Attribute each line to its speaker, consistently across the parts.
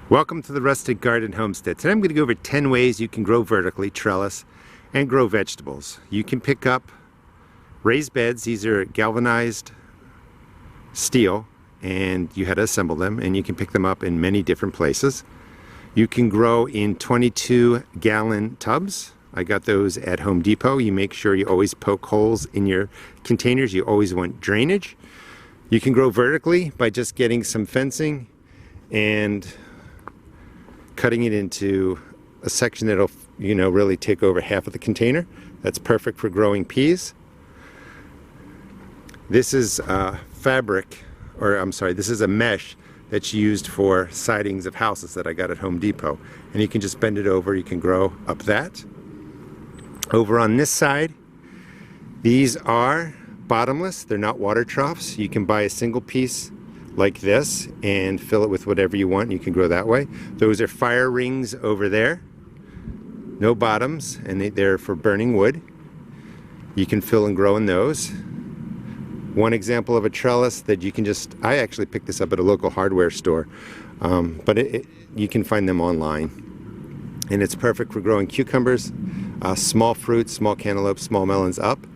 Speaker 1: Welcome to the Rustic Garden Homestead. Today I'm going to go over 10 ways you can grow vertically, trellis, and grow vegetables. You can pick up raised beds. These are galvanized steel, and you had to assemble them, and you can pick them up in many different places. You can grow in 22-gallon tubs. I got those at Home Depot. You make sure you always poke holes in your containers. You always want drainage. You can grow vertically by just getting some fencing and cutting it into a section that'll, really take over half of the container. That's perfect for growing peas. This is fabric, or I'm sorry, this is a mesh that's used for sidings of houses that I got at Home Depot. And you can just bend it over, you can grow up that. Over on this side, these are bottomless, they're not water troughs. You can buy a single piece like this and fill it with whatever you want. You can grow that way. Those are fire rings over there. No bottoms, and they're for burning wood. You can fill and grow in those. One example of a trellis that you can I actually picked this up at a local hardware store, but you can find them online. And it's perfect for growing cucumbers, small fruits, small cantaloupes, small melons up.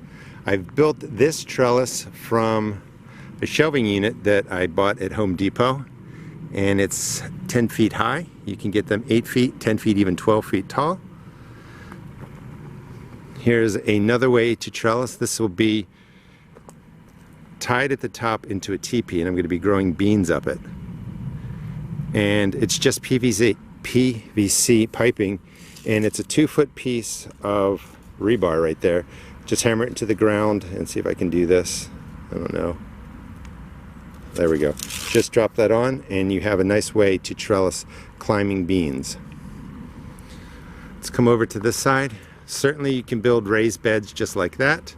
Speaker 1: I've built this trellis from a shelving unit that I bought at Home Depot, and it's 10 feet high. You can get them 8 feet, 10 feet, even 12 feet tall. Here's another way to trellis. This will be tied at the top into a teepee, and I'm going to be growing beans up it. And it's just PVC piping, and it's a 2-foot piece of rebar right there. Just hammer it into the ground and see if I can do this. I don't know. There we go. Just drop that on and you have a nice way to trellis climbing beans. Let's come over to this side. Certainly you can build raised beds just like that.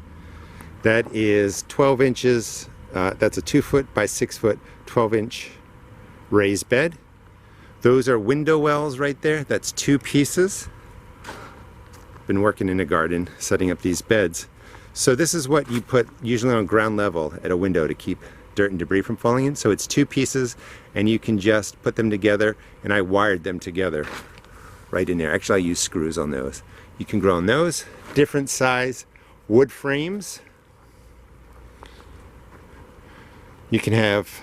Speaker 1: That is 12 inches. That's a 2-foot by 6-foot, 12-inch raised bed. Those are window wells right there. That's 2 pieces. Been working in a garden setting up these beds. So this is what you put usually on ground level at a window to keep dirt and debris from falling in. So it's 2 pieces and you can just put them together, and I wired them together right in there. Actually, I use screws on those. You can grow on those. Different size wood frames. You can have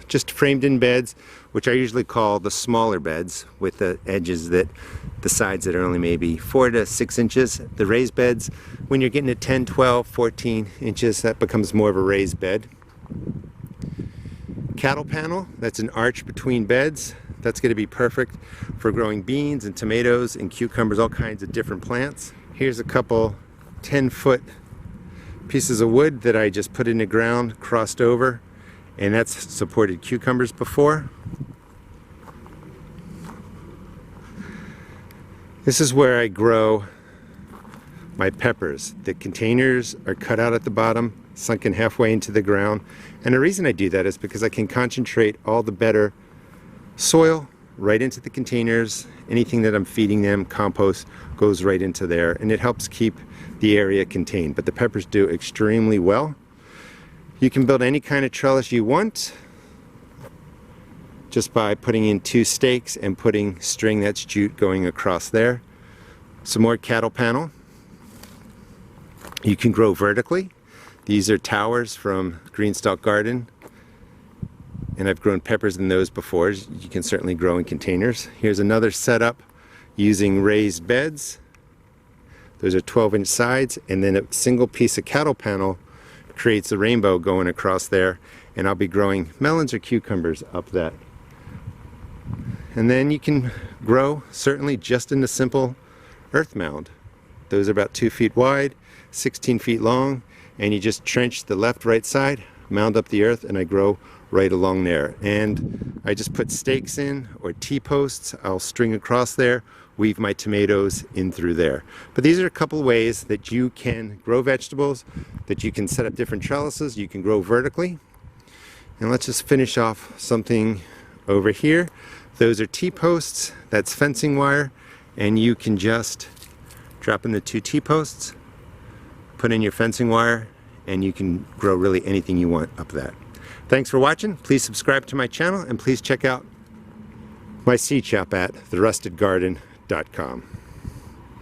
Speaker 1: just framed in beds, which I usually call the smaller beds, with the edges the sides that are only maybe 4 to 6 inches. The raised beds, when you're getting to 10, 12, 14 inches, that becomes more of a raised bed. Cattle panel, that's an arch between beds. That's going to be perfect for growing beans and tomatoes and cucumbers, all kinds of different plants. Here's a couple 10-foot pieces of wood that I just put in the ground, crossed over, and that's supported cucumbers before. This is where I grow my peppers. The containers are cut out at the bottom, sunken halfway into the ground. And the reason I do that is because I can concentrate all the better soil right into the containers. Anything that I'm feeding them, compost, goes right into there, and it helps keep the area contained. But the peppers do extremely well. You can build any kind of trellis you want just by putting in 2 stakes and putting string, that's jute, going across there. Some more cattle panel. You can grow vertically. These are towers from Greenstalk Garden, and I've grown peppers in those before. You can certainly grow in containers. Here's another setup using raised beds. Those are 12-inch sides, and then a single piece of cattle panel creates a rainbow going across there, and I'll be growing melons or cucumbers up that. And then you can grow certainly just in the simple earth mound. Those are about 2 feet wide, 16 feet long, and you just trench the left, right side, mound up the earth, and I grow right along there. And I just put stakes in, or T-posts. I'll string across there, weave my tomatoes in through there. But these are a couple ways that you can grow vegetables, that you can set up different trellises, you can grow vertically. And let's just finish off something over here. Those are T-posts, that's fencing wire, and you can just drop in the 2 T-posts, put in your fencing wire, and you can grow really anything you want up that. Thanks for watching. Please subscribe to my channel, and please check out my seed shop at therustedgarden.com.